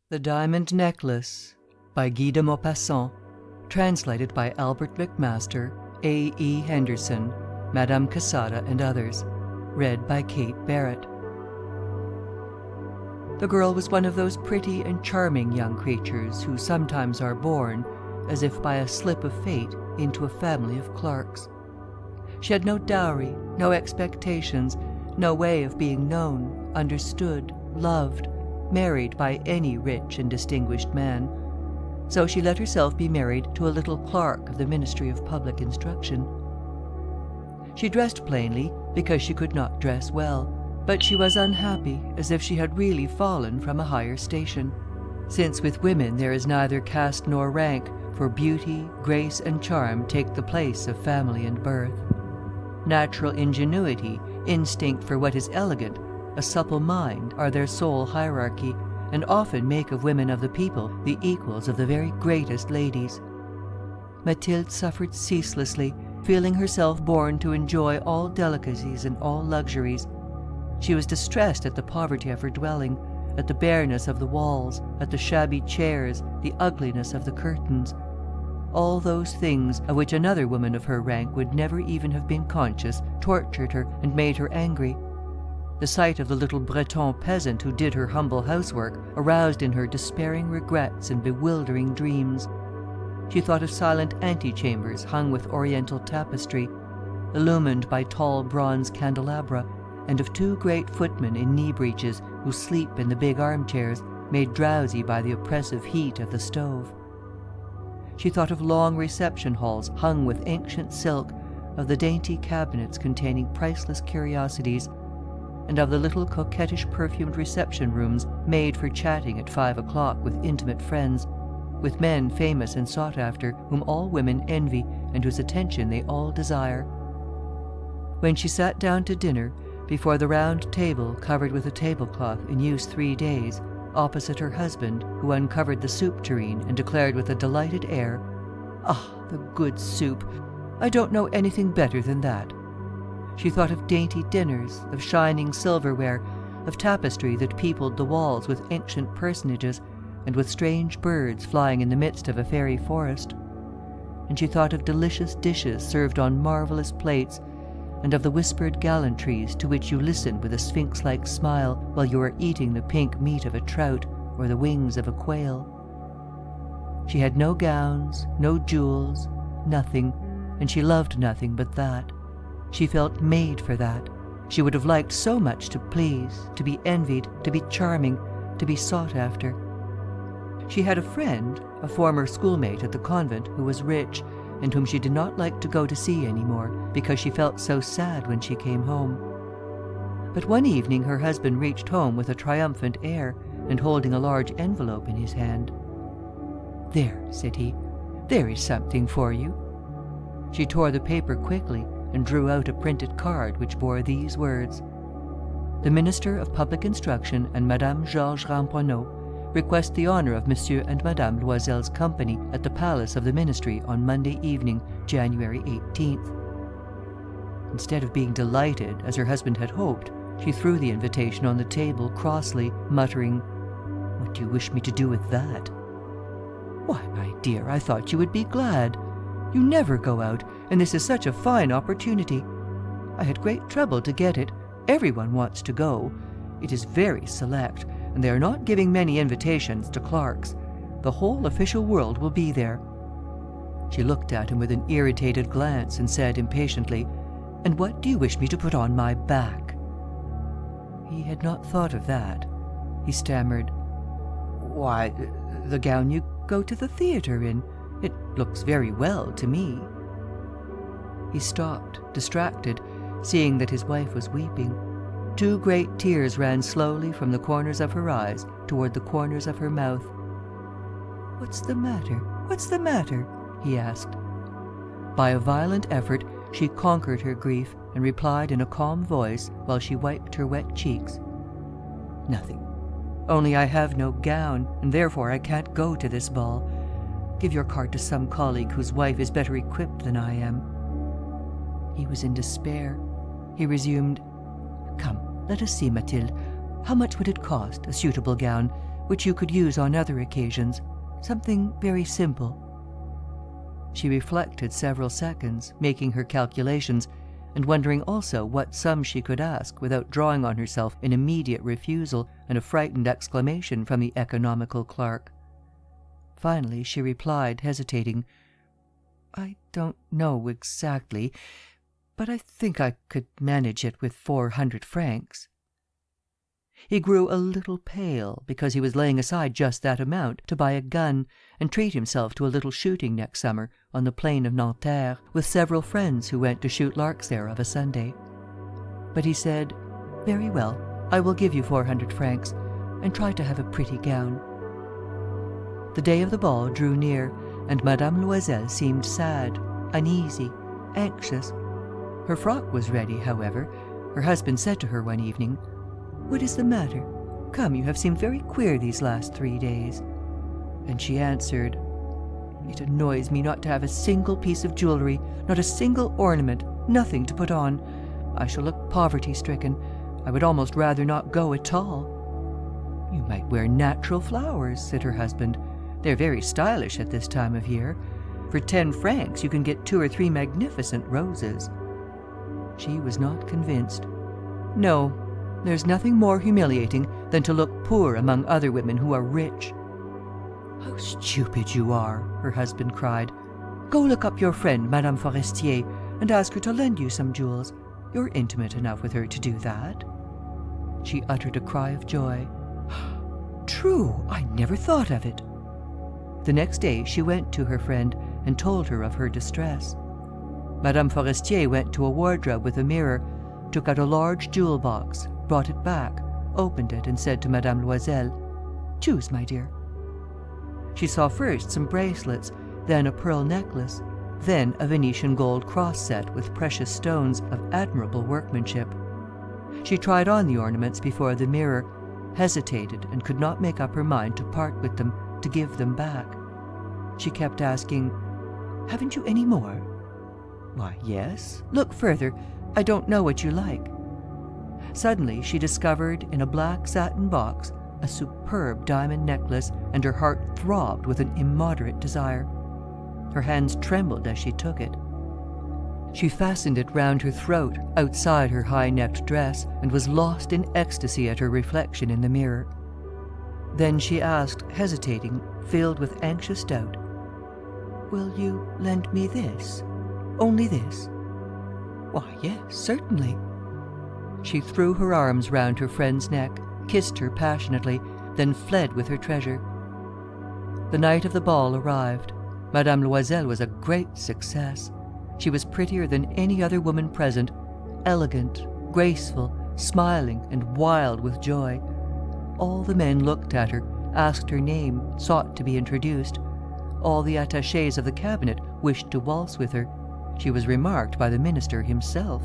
The Diamond Necklace by Guy de Maupassant, translated by Albert McMaster, A. E. Henderson, Madame Casada and others, read by Kate Barrett. The girl was one of those pretty and charming young creatures who sometimes are born, as if by a slip of fate, into a family of clerks. She had no dowry, no expectations, no way of being known, understood, loved, married by any rich and distinguished man. So she let herself be married to a little clerk of the Ministry of Public Instruction. She dressed plainly because she could not dress well, but she was unhappy, as if she had really fallen from a higher station, since with women there is neither caste nor rank, for beauty, grace, and charm take the place of family and birth. Natural ingenuity, instinct for what is elegant, a supple mind are their sole hierarchy, and often make of women of the people the equals of the very greatest ladies. Mathilde suffered ceaselessly, feeling herself born to enjoy all delicacies and all luxuries. She was distressed at the poverty of her dwelling, at the bareness of the walls, at the shabby chairs, the ugliness of the curtains. All those things, of which another woman of her rank would never even have been conscious, tortured her and made her angry. The sight of the little Breton peasant who did her humble housework aroused in her despairing regrets and bewildering dreams. She thought of silent antechambers hung with oriental tapestry, illumined by tall bronze candelabra, and of two great footmen in knee breeches who sleep in the big armchairs, made drowsy by the oppressive heat of the stove. She thought of long reception halls hung with ancient silk, of the dainty cabinets containing priceless curiosities, and of the little coquettish perfumed reception rooms made for chatting at 5 o'clock with intimate friends, with men famous and sought after, whom all women envy and whose attention they all desire. When she sat down to dinner, before the round table covered with a tablecloth in use 3 days, opposite her husband, who uncovered the soup tureen and declared with a delighted air, "Ah, the good soup! I don't know anything better than that." She thought of dainty dinners, of shining silverware, of tapestry that peopled the walls with ancient personages, and with strange birds flying in the midst of a fairy forest. And she thought of delicious dishes served on marvellous plates, and of the whispered gallantries to which you listen with a sphinx-like smile while you are eating the pink meat of a trout or the wings of a quail. She had no gowns, no jewels, nothing, and she loved nothing but that. She felt made for that. She would have liked so much to please, to be envied, to be charming, to be sought after. She had a friend, a former schoolmate at the convent, who was rich, and whom she did not like to go to see any more, because she felt so sad when she came home. But one evening her husband reached home with a triumphant air, and holding a large envelope in his hand. "There," said he, "there is something for you." She tore the paper quickly, and drew out a printed card which bore these words: "The Minister of Public Instruction and Madame Georges Ramponneau request the honour of Monsieur and Madame Loisel's company at the Palace of the Ministry on Monday evening, January 18th. Instead of being delighted, as her husband had hoped, she threw the invitation on the table crossly, muttering, "What do you wish me to do with that?" "Why, my dear, I thought you would be glad. You never go out, and this is such a fine opportunity. I had great trouble to get it. Everyone wants to go. It is very select, and they are not giving many invitations to clerks. The whole official world will be there." She looked at him with an irritated glance and said impatiently, "And what do you wish me to put on my back?" He had not thought of that. He stammered, "Why, the gown you go to the theatre in. It looks very well to me." He stopped, distracted, seeing that his wife was weeping. 2 great tears ran slowly from the corners of her eyes toward the corners of her mouth. "What's the matter? What's the matter?" he asked. By a violent effort, she conquered her grief and replied in a calm voice while she wiped her wet cheeks, "Nothing. Only I have no gown, and therefore I can't go to this ball. Give your card to some colleague whose wife is better equipped than I am." He was in despair. He resumed, "Come, let us see, Mathilde. How much would it cost, a suitable gown? which you could use on other occasions. Something very simple." She reflected several seconds, making her calculations, and wondering also what sum she could ask without drawing on herself an immediate refusal and a frightened exclamation from the economical clerk. Finally she replied, hesitating, "I don't know exactly, but I think I could manage it with 400 francs. He grew a little pale, because he was laying aside just that amount to buy a gun and treat himself to a little shooting next summer on the plain of Nanterre, with several friends who went to shoot larks there of a Sunday. But he said, "Very well, I will give you 400 francs, and try to have a pretty gown." The day of the ball drew near, and Madame Loisel seemed sad, uneasy, anxious. Her frock was ready, however. Her husband said to her one evening, "What is the matter? Come, you have seemed very queer these last 3 days." And she answered, "It annoys me not to have a single piece of jewellery, not a single ornament, nothing to put on. I shall look poverty-stricken. I would almost rather not go at all." "You might wear natural flowers," said her husband. "They're very stylish at this time of year. For 10 francs you can get 2 or 3 magnificent roses." She was not convinced. "No, there's nothing more humiliating than to look poor among other women who are rich." "How stupid you are," her husband cried. "Go look up your friend, Madame Forestier, and ask her to lend you some jewels. You're intimate enough with her to do that." She uttered a cry of joy. "True, I never thought of it." The next day she went to her friend and told her of her distress. Madame Forestier went to a wardrobe with a mirror, took out a large jewel box, brought it back, opened it, and said to Madame Loisel, "Choose, my dear." She saw first some bracelets, then a pearl necklace, then a Venetian gold cross set with precious stones of admirable workmanship. She tried on the ornaments before the mirror, hesitated, and could not make up her mind to part with them, to give them back. She kept asking, "Haven't you any more?" "Why, yes. Look further. I don't know what you like." Suddenly she discovered in a black satin box a superb diamond necklace, and her heart throbbed with an immoderate desire. Her hands trembled as she took it. She fastened it round her throat, outside her high-necked dress, and was lost in ecstasy at her reflection in the mirror. Then she asked, hesitating, filled with anxious doubt, "Will you lend me this? Only this?" "Why, yes, certainly." She threw her arms round her friend's neck, kissed her passionately, then fled with her treasure. The night of the ball arrived. Madame Loisel was a great success. She was prettier than any other woman present, elegant, graceful, smiling, and wild with joy. All the men looked at her, asked her name, sought to be introduced. All the attachés of the cabinet wished to waltz with her. She was remarked by the minister himself.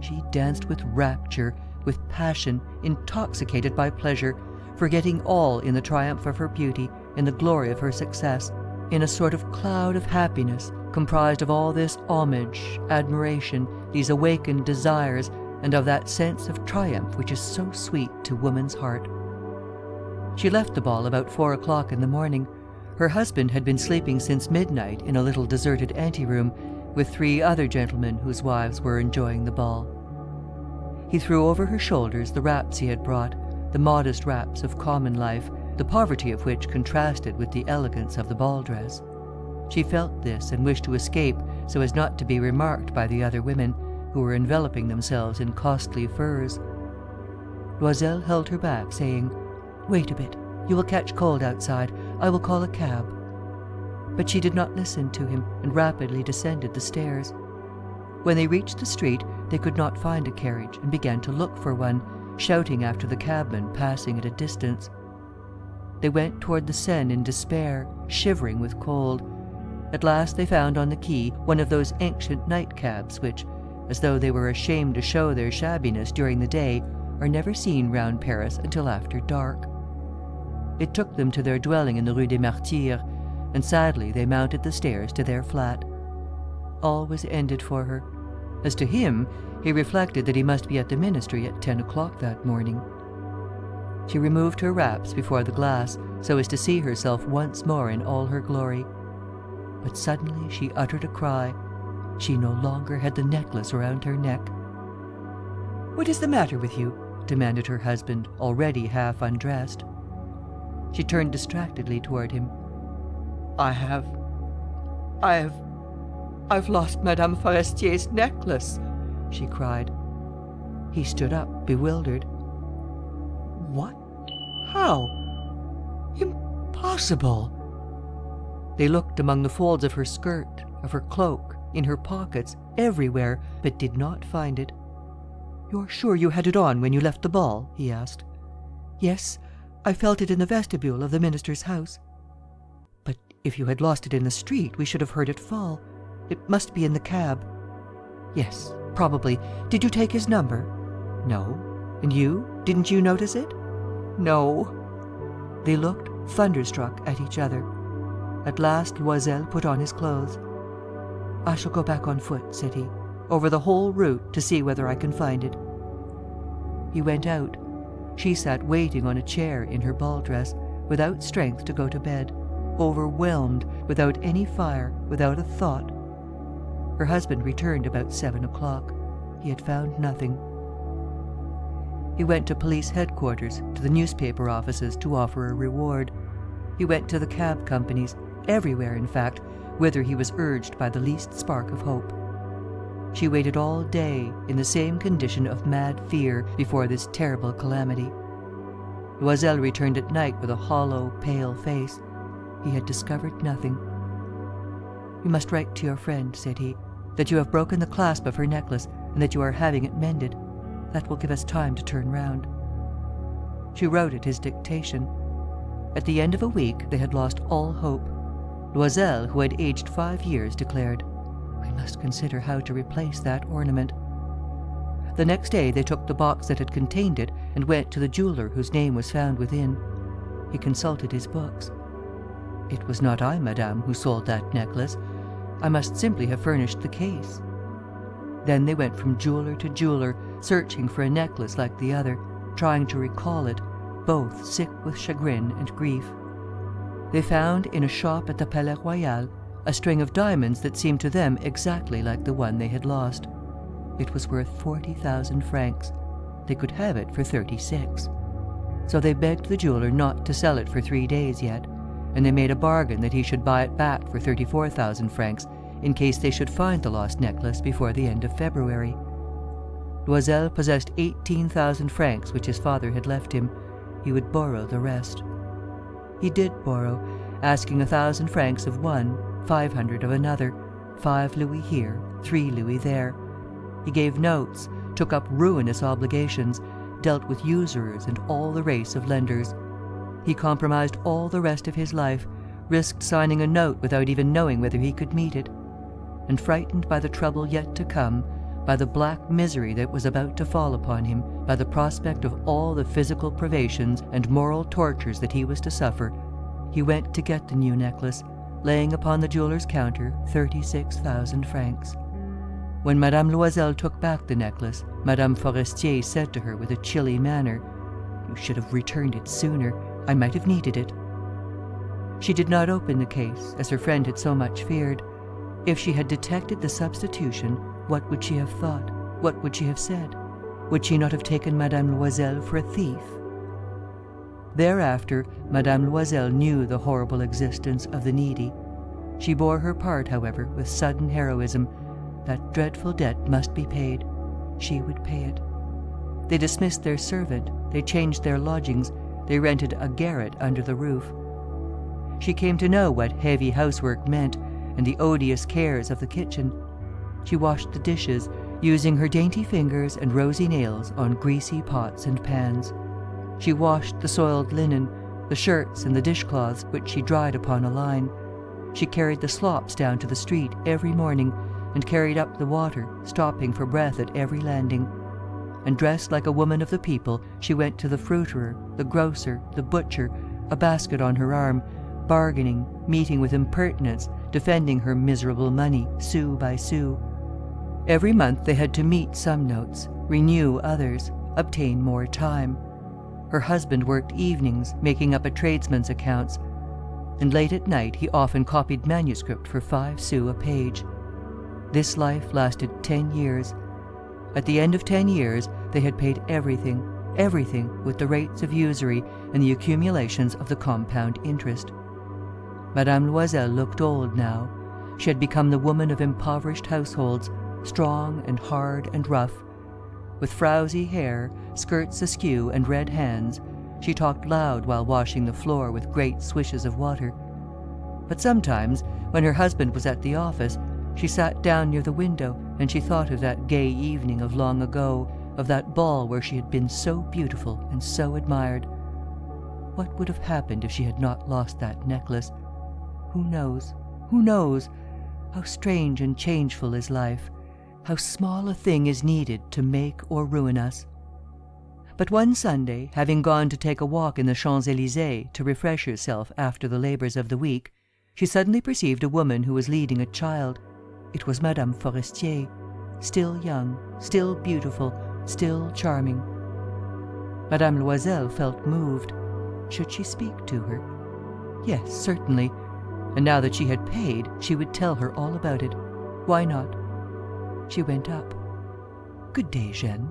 She danced with rapture, with passion, intoxicated by pleasure, forgetting all in the triumph of her beauty, in the glory of her success, in a sort of cloud of happiness, comprised of all this homage, admiration, these awakened desires, and of that sense of triumph which is so sweet to woman's heart. She left the ball about 4 o'clock in the morning. Her husband had been sleeping since midnight in a little deserted anteroom, with 3 other gentlemen whose wives were enjoying the ball. He threw over her shoulders the wraps he had brought, the modest wraps of common life, the poverty of which contrasted with the elegance of the ball dress. She felt this and wished to escape so as not to be remarked by the other women, who were enveloping themselves in costly furs. Loisel held her back, saying, "Wait a bit, you will catch cold outside. I will call a cab." But she did not listen to him, and rapidly descended the stairs. When they reached the street, they could not find a carriage, and began to look for one, shouting after the cabman passing at a distance. They went toward the Seine in despair, shivering with cold. At last they found on the quay one of those ancient night-cabs which, as though they were ashamed to show their shabbiness during the day, are never seen round Paris until after dark. It took them to their dwelling in the Rue des Martyrs, and sadly they mounted the stairs to their flat. All was ended for her. As to him, he reflected that he must be at the ministry at 10 o'clock that morning. She removed her wraps before the glass so as to see herself once more in all her glory. But suddenly she uttered a cry. She no longer had the necklace around her neck. "What is the matter with you?" demanded her husband, already half undressed. She turned distractedly toward him. I've lost Madame Forestier's necklace," she cried. He stood up, bewildered. "What? How? Impossible!" They looked among the folds of her skirt, of her cloak, in her pockets, everywhere, but did not find it. "You're sure you had it on when you left the ball?" he asked. "Yes, I felt it in the vestibule of the minister's house." "But if you had lost it in the street, we should have heard it fall. It must be in the cab." "Yes, probably. Did you take his number?" "No. And you? Didn't you notice it?" "No." They looked, thunderstruck, at each other. At last Loisel put on his clothes. "I shall go back on foot," said he, "over the whole route to see whether I can find it." He went out. She sat waiting on a chair in her ball dress, without strength to go to bed, overwhelmed, without any fire, without a thought. Her husband returned about 7 o'clock. He had found nothing. He went to police headquarters, to the newspaper offices, to offer a reward. He went to the cab companies, everywhere, in fact, whither he was urged by the least spark of hope. She waited all day, in the same condition of mad fear, before this terrible calamity. Loisel returned at night with a hollow, pale face. He had discovered nothing. "You must write to your friend," said he, "that you have broken the clasp of her necklace and that you are having it mended. That will give us time to turn round." She wrote at his dictation. At the end of a week they had lost all hope. Loisel, who had aged 5 years, declared, "We must consider how to replace that ornament." The next day they took the box that had contained it and went to the jeweller whose name was found within. He consulted his books. "It was not I, madame, who sold that necklace. I must simply have furnished the case." Then they went from jeweller to jeweller, searching for a necklace like the other, trying to recall it, both sick with chagrin and grief. They found in a shop at the Palais Royal a string of diamonds that seemed to them exactly like the one they had lost. It was worth 40,000 francs. They could have it for 36. So they begged the jeweller not to sell it for 3 days yet, and they made a bargain that he should buy it back for 34,000 francs in case they should find the lost necklace before the end of February. Loisel possessed 18,000 francs which his father had left him. He would borrow the rest. He did borrow, asking 1,000 francs of one, 500 of another, 5 louis here, 3 louis there. He gave notes, took up ruinous obligations, dealt with usurers and all the race of lenders. He compromised all the rest of his life, risked signing a note without even knowing whether he could meet it. And frightened by the trouble yet to come, by the black misery that was about to fall upon him, by the prospect of all the physical privations and moral tortures that he was to suffer, he went to get the new necklace, laying upon the jeweller's counter 36,000 francs. When Madame Loisel took back the necklace, Madame Forestier said to her with a chilly manner, "You should have returned it sooner. I might have needed it." She did not open the case, as her friend had so much feared. If she had detected the substitution, what would she have thought? What would she have said? Would she not have taken Madame Loisel for a thief? Thereafter, Madame Loisel knew the horrible existence of the needy. She bore her part, however, with sudden heroism. That dreadful debt must be paid. She would pay it. They dismissed their servant, they changed their lodgings, they rented a garret under the roof. She came to know what heavy housework meant, and the odious cares of the kitchen. She washed the dishes, using her dainty fingers and rosy nails on greasy pots and pans. She washed the soiled linen, the shirts and the dishcloths which she dried upon a line. She carried the slops down to the street every morning, and carried up the water, stopping for breath at every landing. And dressed like a woman of the people, she went to the fruiterer, the grocer, the butcher, a basket on her arm, bargaining, meeting with impertinence, defending her miserable money, sou by sou. Every month they had to meet some notes, renew others, obtain more time. Her husband worked evenings, making up a tradesman's accounts, and late at night he often copied manuscript for 5 sous a page. This life lasted 10 years. At the end of 10 years, they had paid everything with the rates of usury and the accumulations of the compound interest. Madame Loisel looked old now. She had become the woman of impoverished households, strong and hard and rough. With frowsy hair, skirts askew, and red hands, she talked loud while washing the floor with great swishes of water. But sometimes, when her husband was at the office, she sat down near the window and she thought of that gay evening of long ago, of that ball where she had been so beautiful and so admired. What would have happened if she had not lost that necklace? Who knows? Who knows? How strange and changeful is life. How small a thing is needed to make or ruin us. But one Sunday, having gone to take a walk in the Champs-Élysées to refresh herself after the labours of the week, she suddenly perceived a woman who was leading a child. It was Madame Forestier, still young, still beautiful, still charming. Madame Loisel felt moved. Should she speak to her? Yes, certainly. And now that she had paid, she would tell her all about it. Why not? She went up. "Good day, Jeanne."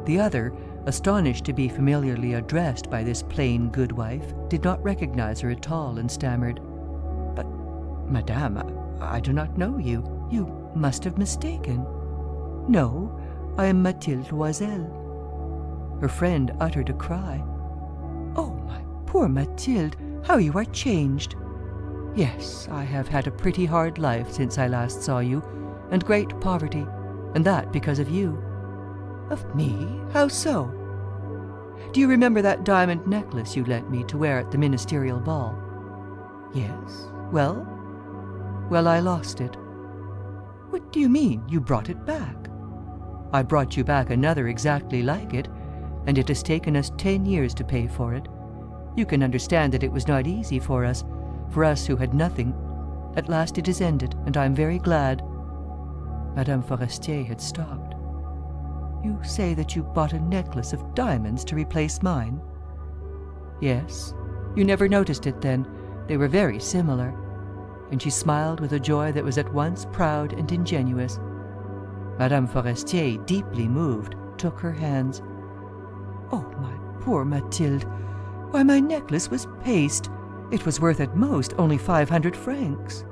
The other, astonished to be familiarly addressed by this plain good wife, did not recognize her at all and stammered, "But, Madame, I do not know you. You must have mistaken." "No, I am Mathilde Loisel." Her friend uttered a cry. "Oh, my poor Mathilde, how you are changed!" "Yes, I have had a pretty hard life since I last saw you, and great poverty, and that because of you." "Of me? How so?" "Do you remember that diamond necklace you lent me to wear at the ministerial ball?" "Yes. Well?" "Well, I lost it." "What do you mean? You brought it back?" "I brought you back another exactly like it, and it has taken us 10 years to pay for it. You can understand that it was not easy for us who had nothing. At last it is ended, and I am very glad." Madame Forestier had stopped. "You say that you bought a necklace of diamonds to replace mine?" "Yes. You never noticed it then. They were very similar." And she smiled with a joy that was at once proud and ingenuous. Madame Forestier, deeply moved, took her hands. "Oh, my poor Mathilde! Why, my necklace was paste. It was worth at most only 500 francs.